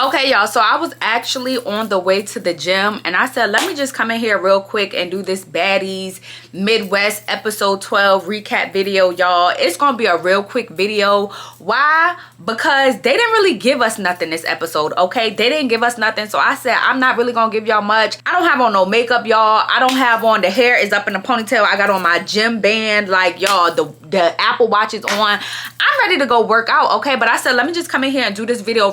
Okay, y'all, so I was actually on the way to the gym and I said, let me just come in here real quick and do this Baddies Midwest episode 12 recap video, y'all. It's gonna be a real quick video. Why? Because they didn't really give us nothing this episode, okay? They didn't give us nothing, so I said I'm not really gonna give y'all much. I don't have on no makeup, y'all. I don't have on, the hair is up in a ponytail. I got on my gym band, like, y'all, the Apple Watch is on. I'm ready to go work out, okay? But I said, let me just come in here and do this video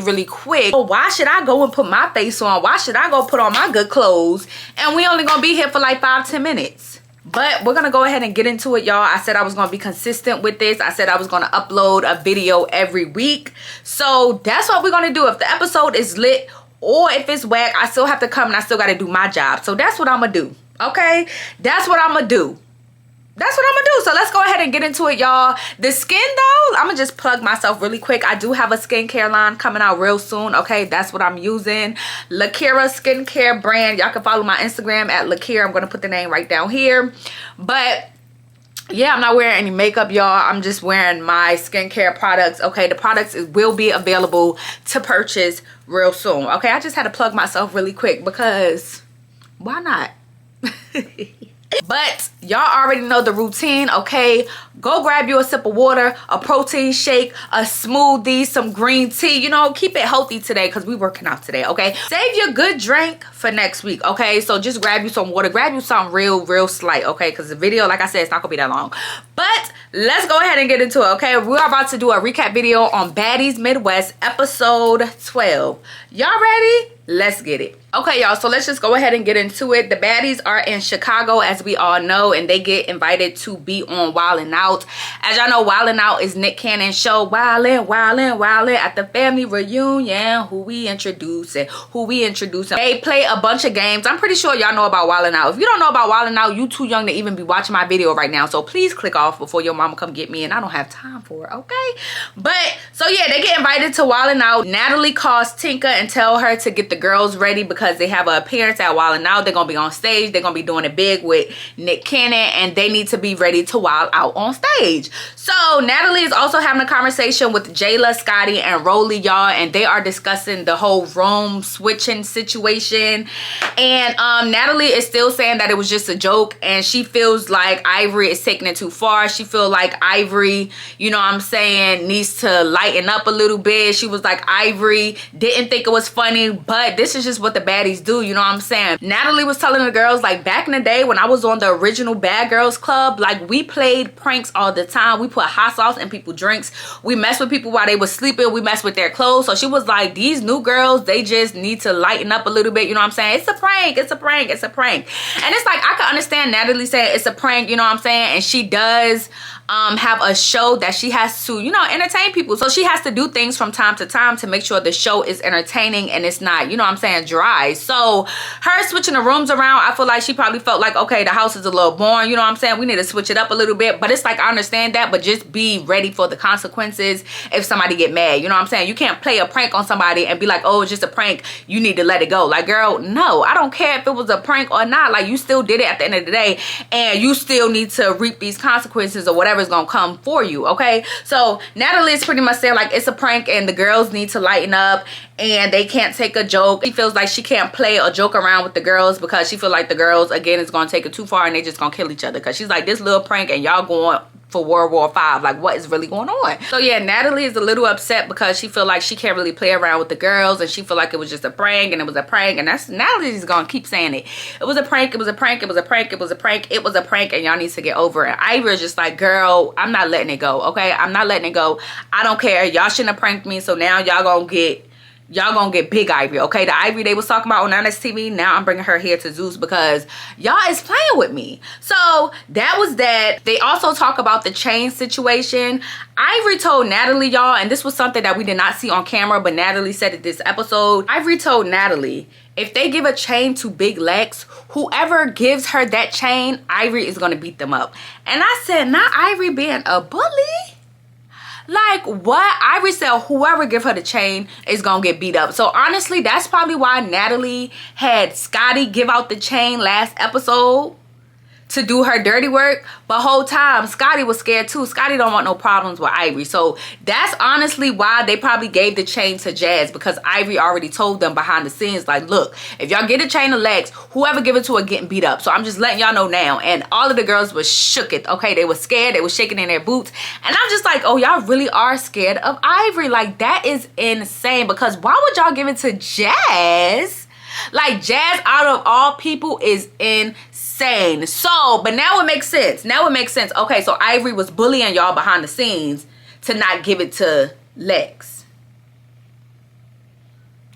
really quick. So why should I go and put my face on? Why should I go put on my good clothes? And we only gonna be here for like 5-10 minutes. But we're gonna go ahead and get into it, y'all. I said I was gonna be consistent with this. I said I was gonna upload a video every week. So that's what we're gonna do. If the episode is lit or if it's whack, I still have to come and I still gotta do my job. So that's what I'm gonna do, okay? That's what I'm gonna do. That's what I'm gonna do. So let's go ahead and get into it, y'all. The skin though, I'm gonna just plug myself really quick. I do have a skincare line coming out real soon, okay? That's what I'm using. Lakira skincare brand. Y'all can follow my Instagram at Lakira. I'm gonna put the name right down here. But yeah, I'm not wearing any makeup, y'all. I'm just wearing my skincare products, okay? The products will be available to purchase real soon, okay? I just had to plug myself really quick because why not? But y'all already know the routine, okay? Go grab you a sip of water, a protein shake, a smoothie, some green tea. You know, keep it healthy today because we working out today, okay? Save your good drink for next week, okay? So just grab you some water. Grab you something real slight, okay? Because the video, like I said, it's not going to be that long. But let's go ahead and get into it, okay? We're about to do a recap video on Baddies Midwest episode 12. Y'all ready? Let's get it. Okay, y'all, so let's just go ahead and get into it. The Baddies are in Chicago, as we all know, and they get invited to be on Wildin' Out. As y'all know, Wildin' Out is Nick Cannon's show. Wildin' at the family reunion. Who we introducing? They play a bunch of games. I'm pretty sure y'all know about Wildin' Out. If you don't know about Wildin' Out, you too young to even be watching my video right now. So please click off before your mama come get me, and I don't have time for it, okay? But, so yeah, they get invited to Wildin' Out. Natalie calls Tinka and tell her to get the girls ready because they have an appearance at Wildin' Out. They're gonna be on stage. They're gonna be doing it big with Nick Cannon, and they need to be ready to wild out on stage. So Natalie is also having a conversation with Jayla, Scotty, and Rolly, y'all, and they are discussing the whole room switching situation. And Natalie is still saying that it was just a joke, and she feels like Ivory is taking it too far. She feels like Ivory, you know what I'm saying, needs to lighten up a little bit. She was like, Ivory didn't think it was funny, but this is just what the Baddies do, you know what I'm saying? Natalie was telling the girls, like, back in the day when I was on the original Bad Girls Club, like, we played pranks all the time. We put hot sauce in people's drinks. We messed with people while they were sleeping. We messed with their clothes. So she was like, these new girls, they just need to lighten up a little bit, you know what I'm saying? It's a prank, it's a prank, it's a prank. And it's like, I can understand Natalie saying it's a prank, you know what I'm saying? And she does have a show that she has to, you know, entertain people. So she has to do things from time to time to make sure the show is entertaining and it's not, you know what I'm saying, dry. So her switching the rooms around, I feel like she probably felt like, okay, the house is a little boring, you know what I'm saying? We need to switch it up a little bit. But it's like, I understand that, but just be ready for the consequences if somebody get mad, you know what I'm saying? You can't play a prank on somebody and be like, oh, it's just a prank, you need to let it go. Like, girl, no, I don't care if it was a prank or not. Like, you still did it at the end of the day, and you still need to reap these consequences or whatever is gonna come for you, okay? So Natalie is pretty much saying like it's a prank and the girls need to lighten up and they can't take a joke. She feels like she can't play or joke around with the girls because she feels like the girls, again, is gonna take it too far and they just gonna kill each other, because she's like, this little prank and y'all going for World War V. Like, what is really going on? So yeah, Natalie is a little upset because she feel like she can't really play around with the girls, and she feel like it was just a prank, and it was a prank, and that's, Natalie's gonna keep saying it. It was a prank, it was a prank, it was a prank, it was a prank, it was a prank, and y'all need to get over it. Ivory is just like, girl, I'm not letting it go, okay? I'm not letting it go. I don't care. Y'all shouldn't have pranked me, so now y'all gonna get big Ivory, okay? The Ivory they was talking about on Honest TV, now I'm bringing her here to Zeus because y'all is playing with me. So that was that. They also talk about the chain situation. Ivory told Natalie, y'all, and this was something that we did not see on camera, but Natalie said it this episode. Ivory told Natalie, if they give a chain to Big Lex, whoever gives her that chain, Ivory is gonna beat them up. And I said, not Ivory being a bully? Like, what? Ivory said whoever give her the chain is gonna get beat up. So honestly, that's probably why Natalie had Scotty give out the chain last episode, to do her dirty work, but whole time Scotty was scared too. Scotty don't want no problems with Ivory. So that's honestly why they probably gave the chain to Jazz, because Ivory already told them behind the scenes, like, look, if y'all get a chain of Lex, whoever give it to her getting beat up. So I'm just letting y'all know now. And all of the girls was shook it, okay? They were scared, they were shaking in their boots. And I'm just like, oh, y'all really are scared of Ivory. Like, that is insane, because why would y'all give it to Jazz? Like, Jazz out of all people is insane. So, but now it makes sense. Now it makes sense. Okay, so Ivory was bullying y'all behind the scenes to not give it to Lex.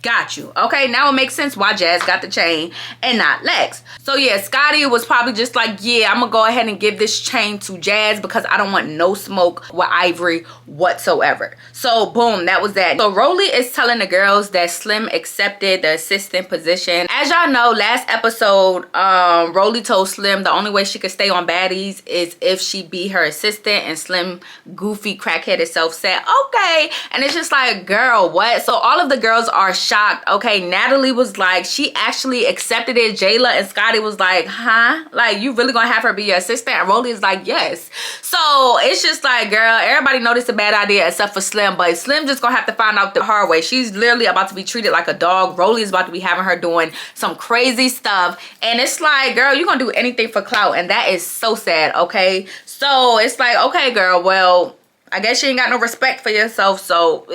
Got you. Okay, now it makes sense why Jazz got the chain and not Lex. So yeah, Scotty was probably just like, yeah, I'm gonna go ahead and give this chain to Jazz because I don't want no smoke with Ivory whatsoever. So boom, that was that. So Rolly is telling the girls that Slim accepted the assistant position. As y'all know, last episode, Rolly told Slim the only way she could stay on Baddies is if she be her assistant, and Slim goofy crackheaded self said okay. And it's just like, girl, what? So all of the girls are shocked. Okay, Natalie was like, she actually accepted it. Jayla and Scotty was like, huh? Like, you really gonna have her be your assistant? And Rolly is like, yes. So it's just like, girl, everybody know this a bad idea except for Slim, but Slim just gonna have to find out the hard way. She's literally about to be treated like a dog. Rolly is about to be having her doing some crazy stuff, and it's like, girl, you're gonna do anything for clout, and that is so sad. Okay, so it's like, okay, girl, well, I guess you ain't got no respect for yourself, so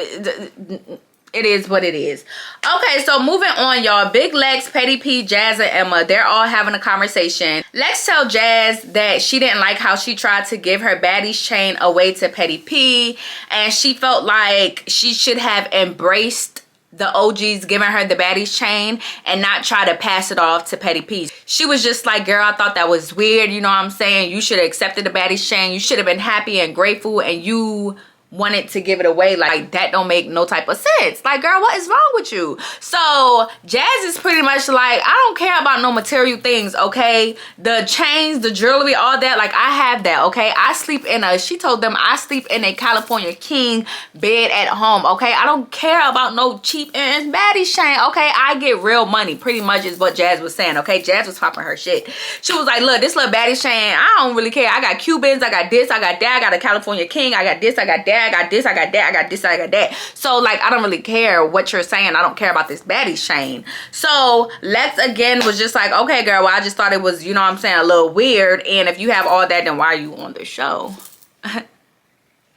it is what it is. Okay, so moving on, y'all. Big Lex, Petty P, Jazz, and Emma, they're all having a conversation. Lex tell Jazz that she didn't like how she tried to give her Baddies chain away to Petty P, and she felt like she should have embraced the OGs giving her the Baddies chain and not try to pass it off to Petty P. She was just like, girl, I thought that was weird, you know what I'm saying? You should have accepted the Baddies chain. You should have been happy and grateful, and you wanted to give it away. Like, that don't make no type of sense. Like, girl, what is wrong with you? So Jazz is pretty much like, I don't care about no material things, okay? The chains, the jewelry, all that, like, I have that, okay? I sleep in a, she told them, I sleep in a California king bed at home, okay? I don't care about no cheap and Baddies chain, okay? I get real money, pretty much is what Jazz was saying, okay? Jazz was popping her shit. She was like, look, this little Baddies chain, I don't really care. I got Cubans, I got this, I got that, I got a California king, I got this, I got that, I got this, I got that, I got this, I got that. So like, I don't really care what you're saying. I don't care about this Baddies chain. So Lex again was just like, okay, girl, well, I just thought it was, you know what I'm saying, a little weird. And if you have all that, then why are you on the show?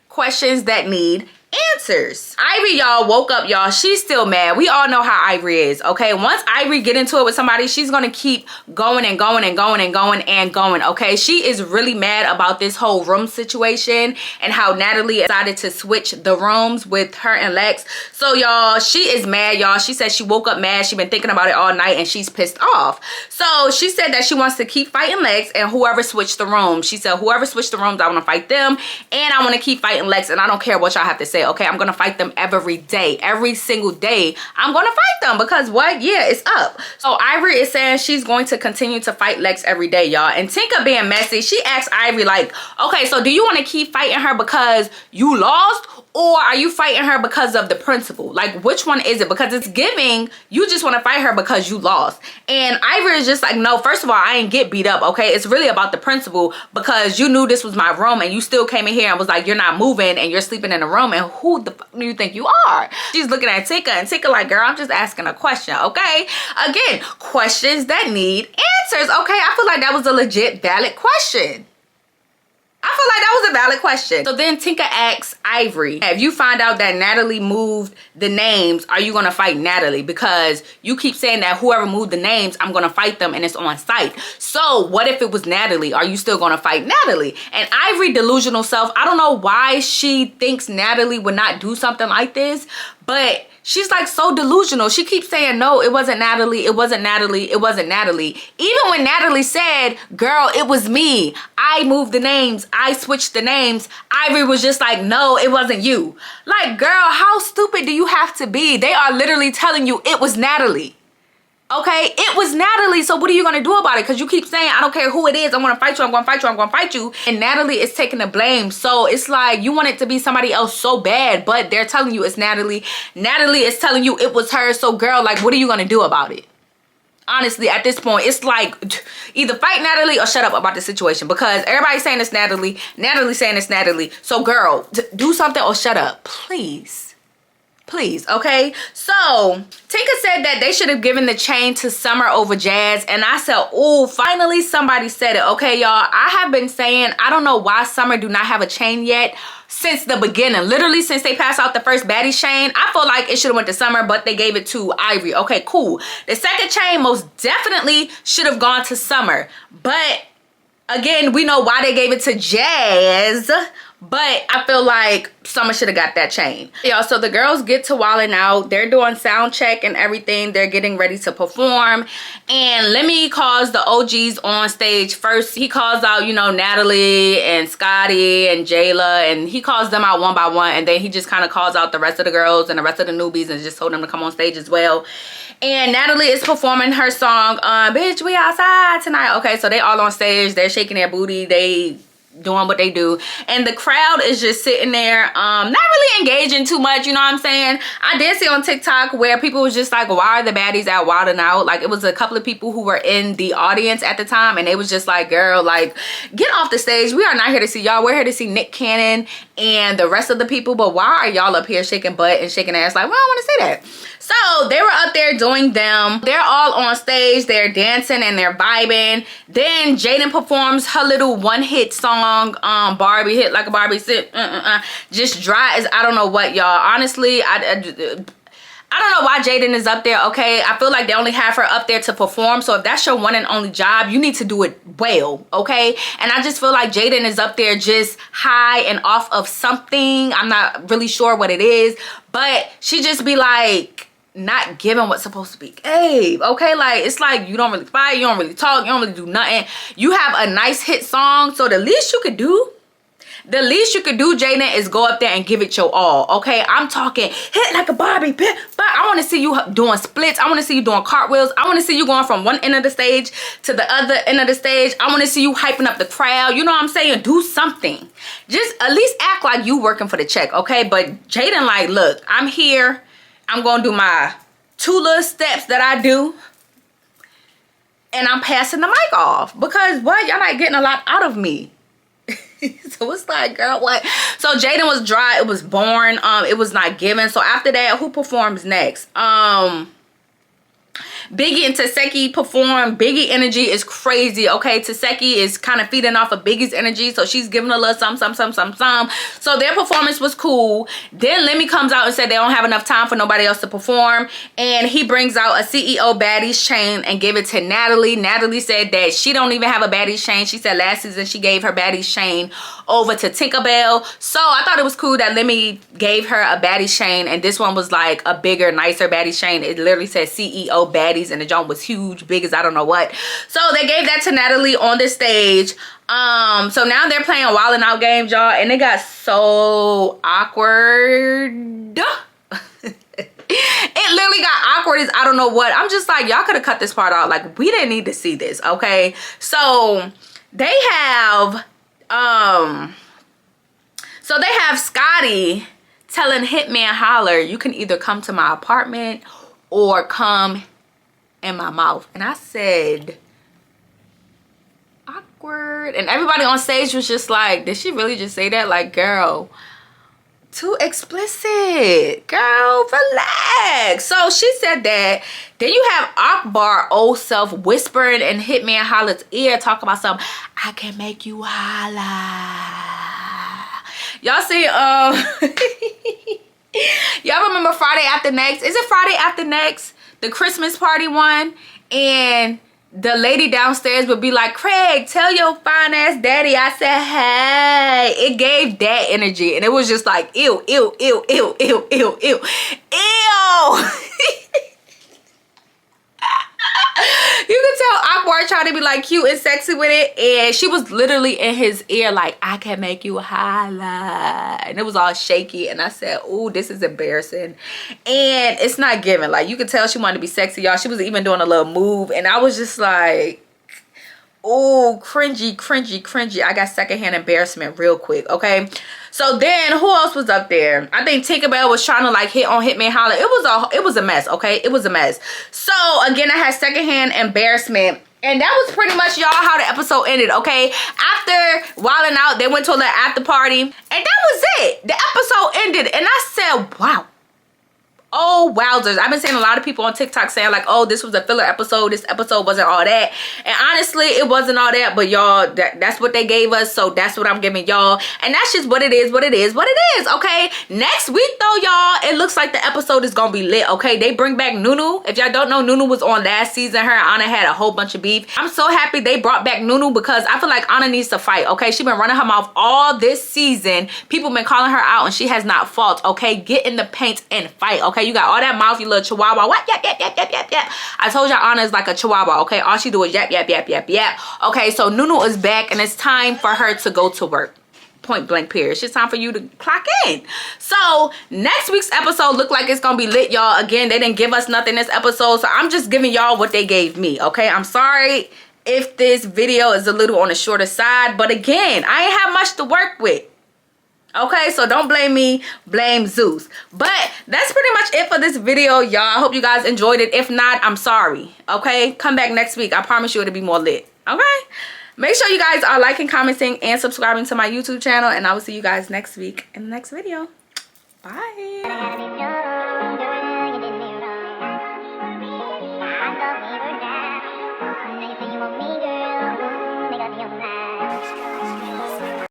Questions that need answers. Ivory, y'all, woke up, y'all. She's still mad. We all know how Ivory is, okay? Once Ivory get into it with somebody, she's gonna keep going and going and going and going and going, okay? She is really mad about this whole room situation and how Natalie decided to switch the rooms with her and Lex. So, y'all, she is mad, y'all. She said she woke up mad. She been thinking about it all night, and she's pissed off. So she said that she wants to keep fighting Lex and whoever switched the rooms. She said, whoever switched the rooms, I want to fight them, and I want to keep fighting Lex, and I don't care what y'all have to say. Okay, I'm gonna fight them every day, every single day. I'm gonna fight them because what? Yeah, it's up. So Ivory is saying she's going to continue to fight Lex every day, y'all. And Tinka being messy, she asked Ivory like, okay, so do you want to keep fighting her because you lost, or are you fighting her because of the principle? Like, which one is it? Because it's giving you just want to fight her because you lost. And Ivory is just like, no, first of all, I ain't get beat up, okay? It's really about the principle, because you knew this was my room and you still came in here and was like, you're not moving and you're sleeping in a room, and who the fuck do you think you are? She's looking at Tinka, and Tinka like, girl, I'm just asking a question, okay? Again, questions that need answers, okay? I feel like that was a legit valid question. I feel like that was a valid question. So then Tinka asks Ivory, if you find out that Natalie moved the names, are you gonna fight Natalie? Because you keep saying that whoever moved the names, I'm gonna fight them, and it's on site. So what if it was Natalie? Are you still gonna fight Natalie? And Ivory, delusional self, I don't know why she thinks Natalie would not do something like this, but she's like so delusional. She keeps saying, no, it wasn't Natalie. It wasn't Natalie. It wasn't Natalie. Even when Natalie said, girl, it was me. I moved the names. I switched the names. Ivory was just like, no, it wasn't you. Like, girl, how stupid do you have to be? They are literally telling you it was Natalie. Okay, it was Natalie, so what are you gonna do about it? Because you keep saying, I don't care who it is, I'm gonna fight you, I'm gonna fight you, I'm gonna fight you. And Natalie is taking the blame. So it's like, you want it to be somebody else so bad, but they're telling you it's Natalie. Natalie is telling you it was her. So girl, like, what are you gonna do about it? Honestly, at this point, it's like either fight Natalie or shut up about the situation, because everybody's saying it's Natalie. Natalie's saying it's Natalie. So girl, do something or shut up, please. Please, okay? So Tinka said that they should have given the chain to Summer over Jazz, and I said, oh, finally somebody said it. Okay, y'all, I have been saying I don't know why Summer do not have a chain yet since the beginning. Literally since they passed out the first Baddies chain, I feel like it should have went to Summer, but they gave it to Ivory. Okay, cool. The second chain most definitely should have gone to Summer, but again, we know why they gave it to Jazz. But I feel like Summer should have got that chain. Y'all, so the girls get to Wildin' Out. They're doing sound check and everything. They're getting ready to perform. And Lemmy calls the OGs on stage first. He calls out, you know, Natalie and Scotty and Jayla. And he calls them out one by one. And then he just kind of calls out the rest of the girls and the rest of the newbies and just told them to come on stage as well. And Natalie is performing her song, Bitch, We Outside Tonight. Okay, so they all on stage. They're shaking their booty. They doing what they do, and the crowd is just sitting there not really engaging too much, you know what I'm saying? I did see on TikTok where people was just like, why are the baddies out Wildin' Out? Like, it was a couple of people who were in the audience at the time, and they was just like, girl, like, get off the stage. We are not here to see y'all. We're here to see Nick Cannon and the rest of the people, but why are y'all up here shaking butt and shaking ass? Like, well, I want to see that. So they were up there doing them. They're all on stage. They're dancing and they're vibing. Then Jaden performs her little one-hit song, Barbie, hit like a Barbie, sit, just dry as I don't know what, y'all. Honestly, I don't know why Jaden is up there, okay? I feel like they only have her up there to perform. So if that's your one and only job, you need to do it well, okay? And I just feel like Jaden is up there just high and off of something. I'm not really sure what it is, but she just be like, not giving what's supposed to be gave, okay? Like, it's like you don't really fight, you don't really talk, you don't really do nothing. You have a nice hit song, so the least you could do, Jaden, is go up there and give it your all, okay? I'm talking hit like a Barbie, but I want to see you doing splits. I want to see you doing cartwheels. I want to see you going from one end of the stage to the other end of the stage. I want to see you hyping up the crowd. You know what I'm saying? Do something. Just at least act like you working for the check, okay? But Jaden, like, look, I'm here. I'm going to do my 2 little steps that I do. And I'm passing the mic off. Because, what? Y'all not getting a lot out of me. So it's like, girl, what? So Jaden was dry. It was born. It was not given. So after that, who performs next? Biggie and Taseki perform. Biggie energy is crazy, okay? Taseki is kind of feeding off of Biggie's energy, so she's giving a little some. So their performance was cool. Then Lemmy comes out and said they don't have enough time for nobody else to perform, and he brings out a CEO Baddies chain and give it to Natalie. Natalie said that she don't even have a Baddies chain. She said last season she gave her Baddies chain over to Tinkerbell. So I thought it was cool that Lemmy gave her a Baddies chain, and this one was like a bigger, nicer Baddies chain. It literally said CEO Baddies, and the jump was huge, big as I don't know what. So they gave that to Natalie on the stage. So now they're playing Wildin' Out games, y'all, and it got so awkward. It literally got awkward as I don't know what. I'm just like, y'all could have cut this part out. Like, we didn't need to see this, okay? So they have Scotty telling Hitman Holler, you can either come to my apartment or come in my mouth. And I said, awkward. And everybody on stage was just like, did she really just say that? Like, girl, too explicit. Girl, relax. So she said that. Then you have Akbar old self whispering in Hitman Holler's ear, talking about something. I can make you holla. Y'all see, y'all remember Friday After Next? Is it Friday After Next? The Christmas party one, and the lady downstairs would be like, Craig, tell your fine ass daddy I said hey. It gave that energy, and it was just like, ew, ew, ew, ew, ew, ew, ew, ew. You could tell Akbar tried to be like cute and sexy with it, and she was literally in his ear like, I can make you holla, and it was all shaky. And I said, oh, this is embarrassing, and it's not giving. Like, you could tell she wanted to be sexy, y'all. She was even doing a little move, and I was just like, Oh, cringy. I got secondhand embarrassment real quick, okay? So then who else was up there? I think Tinkerbell was trying to like hit on Hitman Holla. It was a mess, okay? It was a mess. So again, I had secondhand embarrassment. And that was pretty much, y'all, how the episode ended, okay? After wilding out, they went to a little after party. And that was it. The episode ended. And I said, wow. Oh, wowzers. I've been seeing a lot of people on TikTok saying like, oh, this was a filler episode. This episode wasn't all that. And honestly, it wasn't all that. But y'all, that's what they gave us. So that's what I'm giving y'all. And that's just what it is, okay? Next week, though, y'all, it looks like the episode is going to be lit, okay? They bring back Nunu. If y'all don't know, Nunu was on last season. Her and Anna had a whole bunch of beef. I'm so happy they brought back Nunu because I feel like Anna needs to fight, okay? She's been running her mouth all this season. People been calling her out and she has not fought, okay? Get in the paint and fight, okay? You got all that mouth, you little chihuahua. What? Yap. I told y'all Anna is like a chihuahua, okay? All she do is yap. Okay, so Nunu is back and it's time for her to go to work. Point blank period. It's just time for you to clock in. So next week's episode look like it's gonna be lit, y'all. Again, they didn't give us nothing this episode, so I'm just giving y'all what they gave me, okay? I'm sorry if this video is a little on the shorter side, but again, I ain't have much to work with. Okay, so don't blame me, blame Zeus. But that's pretty much it for this video, y'all. I hope you guys enjoyed it. If not, I'm sorry. Okay, come back next week. I promise you it'll be more lit. Okay, make sure you guys are liking, commenting, and subscribing to my YouTube channel. And I will see you guys next week in the next video. Bye.